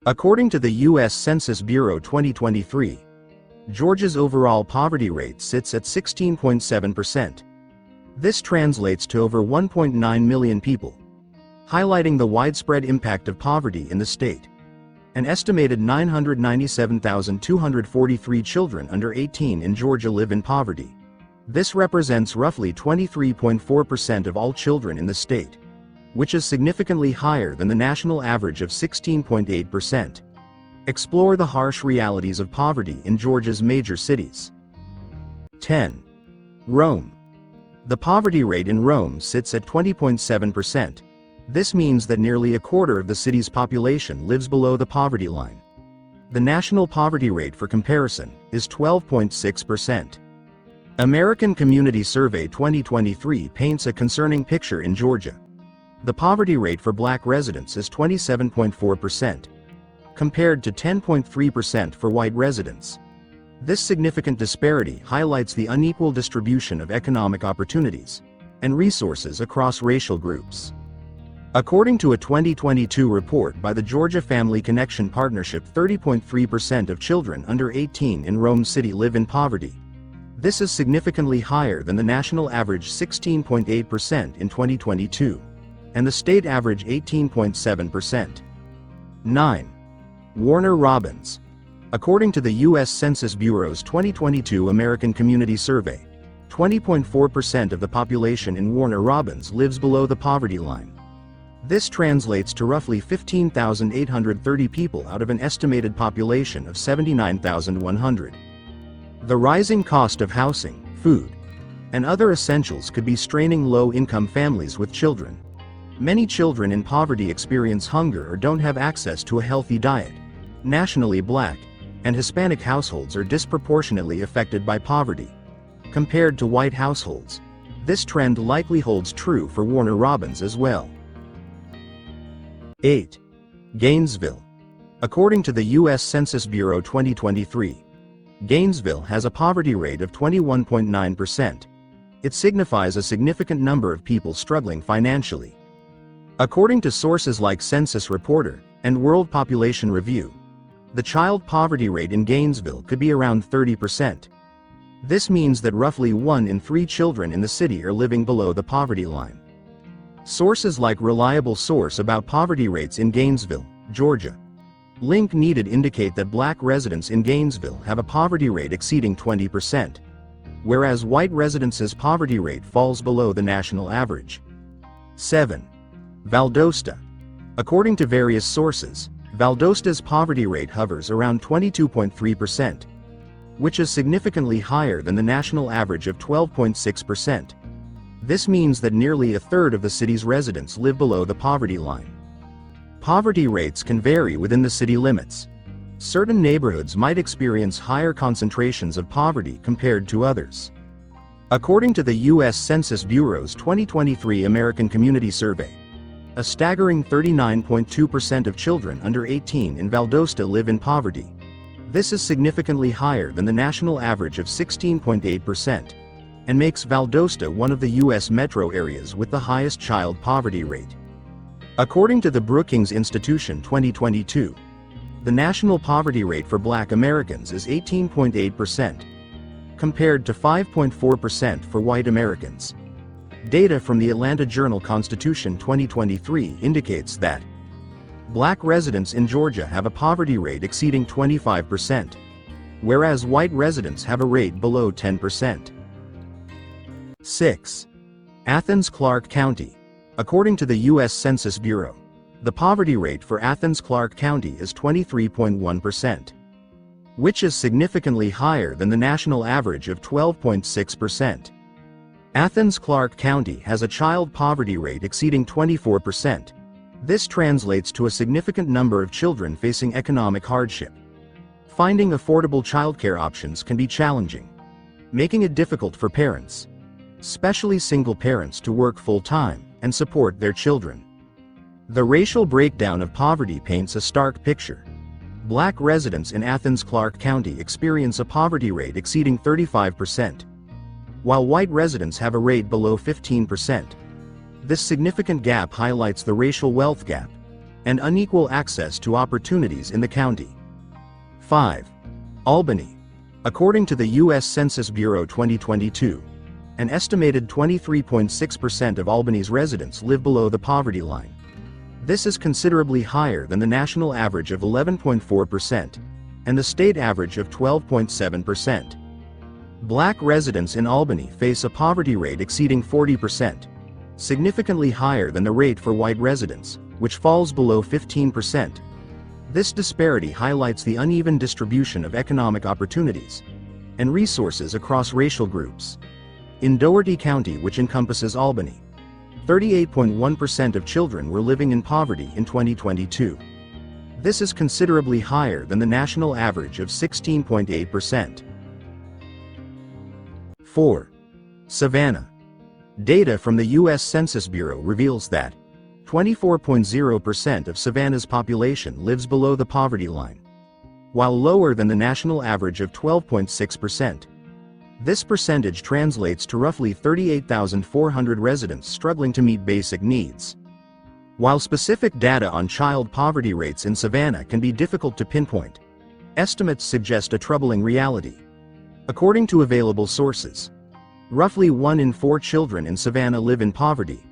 According to the U.S. Census Bureau 2023, Georgia's overall poverty rate sits at 16.7%. This translates to over 1.9 million people, highlighting the widespread impact of poverty in the state. An estimated 997,243 children under 18 in Georgia live in poverty. This represents roughly 23.4% of all children in the state, which is significantly higher than the national average of 16.8%. Explore the harsh realities of poverty in Georgia's major cities. 10. Rome. The poverty rate in Rome sits at 20.7%. This means that nearly a quarter of the city's population lives below the poverty line. The national poverty rate, for comparison, is 12.6%. American Community Survey 2023 paints a concerning picture in Georgia. The poverty rate for Black residents is 27.4%, compared to 10.3% for white residents. This significant disparity highlights the unequal distribution of economic opportunities and resources across racial groups. According to a 2022 report by the Georgia Family Connection Partnership, 30.3% of children under 18 in Rome City live in poverty. This is significantly higher than the national average 16.8% in 2022, and the state average 18.7%. 9. Warner Robins. According to the U.S. Census Bureau's 2022 American Community Survey, 20.4% of the population in Warner Robins lives below the poverty line. This translates to roughly 15,830 people out of an estimated population of 79,100. The rising cost of housing, food, and other essentials could be straining low-income families with children. Many children in poverty experience hunger or don't have access to a healthy diet. Nationally, Black and Hispanic households are disproportionately affected by poverty compared to white households. This trend likely holds true for Warner Robins as well. 8. Gainesville. According to the U.S. Census Bureau 2023, Gainesville has a poverty rate of 21.9%. It signifies a significant number of people struggling financially. According to sources like Census Reporter and World Population Review, the child poverty rate in Gainesville could be around 30%. This means that roughly 1 in 3 children in the city are living below the poverty line. Sources like Reliable Source about poverty rates in Gainesville, Georgia. Link needed indicate that Black residents in Gainesville have a poverty rate exceeding 20%, whereas white residents' poverty rate falls below the national average. 7. Valdosta. According to various sources, Valdosta's poverty rate hovers around 22.3%, which is significantly higher than the national average of 12.6%. This means that nearly a third of the city's residents live below the poverty line. Poverty rates can vary within the city limits. Certain neighborhoods might experience higher concentrations of poverty compared to others. According to the U.S. Census Bureau's 2023 American Community Survey, a staggering 39.2% of children under 18 in Valdosta live in poverty. This is significantly higher than the national average of 16.8%, and makes Valdosta one of the U.S. metro areas with the highest child poverty rate. According to the Brookings Institution 2022, the national poverty rate for Black Americans is 18.8%, compared to 5.4% for white Americans. Data from the Atlanta Journal-Constitution 2023 indicates that Black residents in Georgia have a poverty rate exceeding 25%, whereas white residents have a rate below 10%. 6. Athens, Clarke County. According to the U.S. Census Bureau, the poverty rate for Athens, Clarke County is 23.1%, which is significantly higher than the national average of 12.6%. Athens, Clarke County has a child poverty rate exceeding 24%. This translates to a significant number of children facing economic hardship. Finding affordable childcare options can be challenging, making it difficult for parents, especially single parents, to work full-time and support their children. The racial breakdown of poverty paints a stark picture. Black residents in Athens, Clarke County experience a poverty rate exceeding 35%, while white residents have a rate below 15%. This significant gap highlights the racial wealth gap and unequal access to opportunities in the county. 5. Albany. According to the U.S. Census Bureau 2022, an estimated 23.6% of Albany's residents live below the poverty line. This is considerably higher than the national average of 11.4% and the state average of 12.7%. Black residents in Albany face a poverty rate exceeding 40%, significantly higher than the rate for white residents, which falls below 15%. This disparity highlights the uneven distribution of economic opportunities and resources across racial groups. In Dougherty County, which encompasses Albany, 38.1% of children were living in poverty in 2022. This is considerably higher than the national average of 16.8%. 4. Savannah. Data from the U.S. Census Bureau reveals that 24.0% of Savannah's population lives below the poverty line, while lower than the national average of 12.6%. This percentage translates to roughly 38,400 residents struggling to meet basic needs. While specific data on child poverty rates in Savannah can be difficult to pinpoint, estimates suggest a troubling reality. According to available sources, roughly 1 in 4 children in Savannah live in poverty.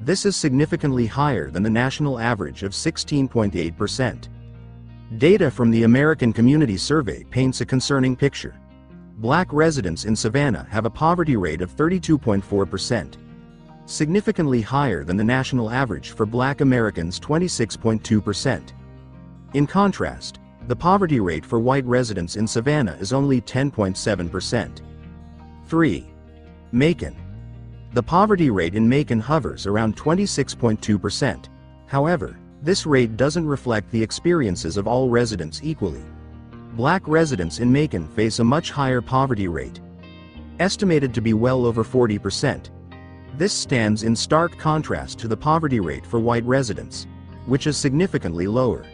This is significantly higher than the national average of 16.8%. Data from the American Community Survey paints a concerning picture. Black residents in Savannah have a poverty rate of 32.4%, significantly higher than the national average for Black Americans' 26.2%. In contrast, the poverty rate for white residents in Savannah is only 10.7%. 3. Macon. The poverty rate in Macon hovers around 26.2%. However, this rate doesn't reflect the experiences of all residents equally. Black residents in Macon face a much higher poverty rate, estimated to be well over 40%. This stands in stark contrast to the poverty rate for white residents, which is significantly lower.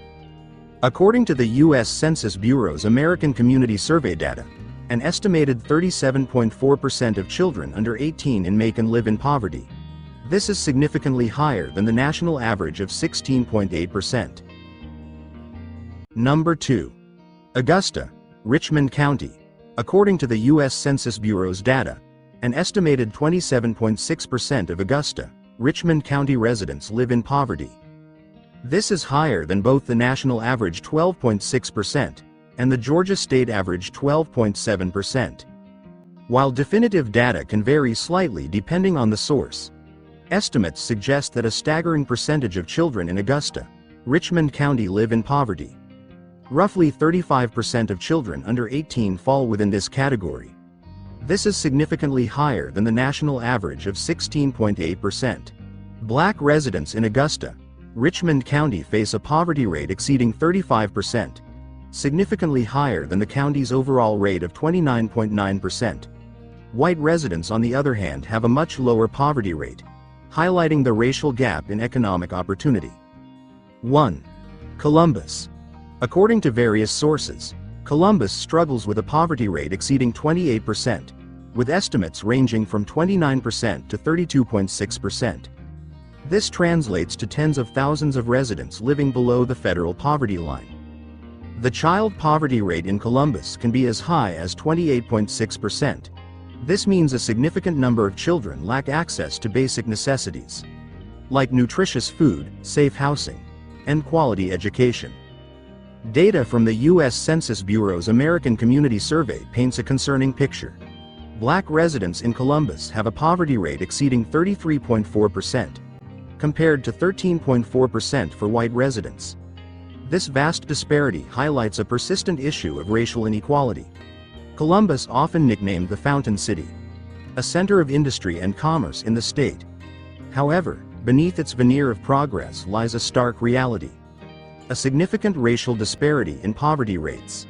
According to the U.S. Census Bureau's American Community Survey data, an estimated 37.4% of children under 18 in Macon live in poverty. This is significantly higher than the national average of 16.8%. Number 2. Augusta, Richmond County. According to the U.S. Census Bureau's data, an estimated 27.6% of Augusta, Richmond County residents live in poverty. This is higher than both the national average 12.6% and the Georgia state average 12.7%. While definitive data can vary slightly depending on the source, estimates suggest that a staggering percentage of children in Augusta, Richmond County live in poverty. Roughly 35% of children under 18 fall within this category. This is significantly higher than the national average of 16.8%. Black residents in Augusta, Richmond County face a poverty rate exceeding 35%, significantly higher than the county's overall rate of 29.9%. White residents, on the other hand, have a much lower poverty rate, highlighting the racial gap in economic opportunity. 1. Columbus. According to various sources, Columbus struggles with a poverty rate exceeding 28%, with estimates ranging from 29% to 32.6%. This translates to tens of thousands of residents living below the federal poverty line. The child poverty rate in Columbus can be as high as 28.6%. This means a significant number of children lack access to basic necessities, like nutritious food, safe housing, and quality education. Data from the U.S. Census Bureau's American Community Survey paints a concerning picture. Black residents in Columbus have a poverty rate exceeding 33.4%, compared to 13.4% for white residents. This vast disparity highlights a persistent issue of racial inequality. Columbus, often nicknamed the Fountain City, a center of industry and commerce in the state. However, beneath its veneer of progress lies a stark reality: a significant racial disparity in poverty rates.